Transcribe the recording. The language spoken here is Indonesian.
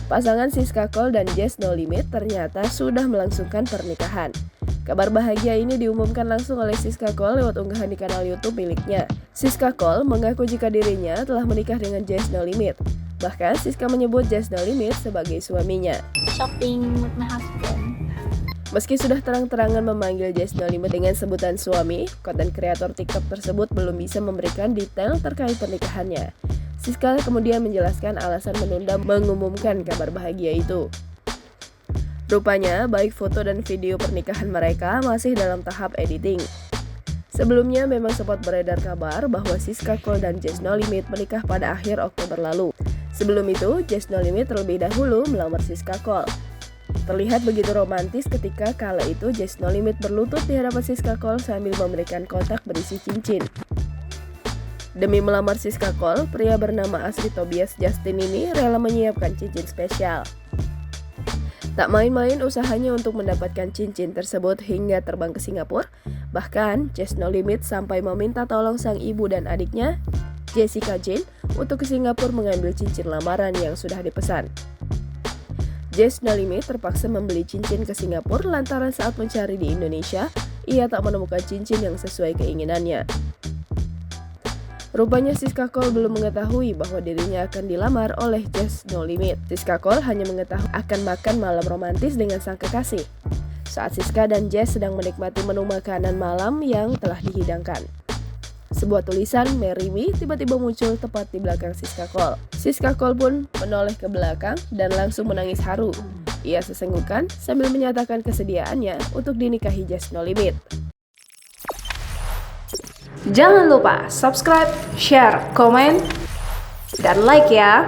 Pasangan Siska Cole dan Jazz No Limit ternyata sudah melangsungkan pernikahan. Kabar bahagia ini diumumkan langsung oleh Siska Cole lewat unggahan di kanal YouTube miliknya. Siska Cole mengaku jika dirinya telah menikah dengan Jazz No Limit. Bahkan Siska menyebut Jazz No Limit sebagai suaminya. Shopping with my husband. Meski sudah terang-terangan memanggil Jazz No Limit dengan sebutan suami, konten kreator TikTok tersebut belum bisa memberikan detail terkait pernikahannya. Siska kemudian menjelaskan alasan menunda mengumumkan kabar bahagia itu. Rupanya, baik foto dan video pernikahan mereka masih dalam tahap editing. Sebelumnya memang sempat beredar kabar bahwa Siska Cole dan Jazz No Limit menikah pada akhir Oktober lalu. Sebelum itu, Jazz No Limit terlebih dahulu melamar Siska Cole. Terlihat begitu romantis ketika kala itu Jazz No Limit berlutut di hadapan Siska Cole sambil memberikan kotak berisi cincin. Demi melamar Siska Cole, pria bernama asli Tobias Justin ini rela menyiapkan cincin spesial. Tak main-main usahanya untuk mendapatkan cincin tersebut hingga terbang ke Singapura. Bahkan, Jazz No Limit sampai meminta tolong sang ibu dan adiknya, Jessica Jane, untuk ke Singapura mengambil cincin lamaran yang sudah dipesan. Jazz No Limit terpaksa membeli cincin ke Singapura lantaran saat mencari di Indonesia, ia tak menemukan cincin yang sesuai keinginannya. Rupanya Siska Cole belum mengetahui bahwa dirinya akan dilamar oleh Jazz No Limit. Siska Cole hanya mengetahui akan makan malam romantis dengan sang kekasih saat Siska dan Jazz sedang menikmati menu makanan malam yang telah dihidangkan. Sebuah tulisan "Marry Me" tiba-tiba muncul tepat di belakang Siska Cole. Siska Cole pun menoleh ke belakang dan langsung menangis haru. Ia sesenggukan sambil menyatakan kesediaannya untuk dinikahi Jazz No Limit. Jangan lupa subscribe, share, komen, dan like ya!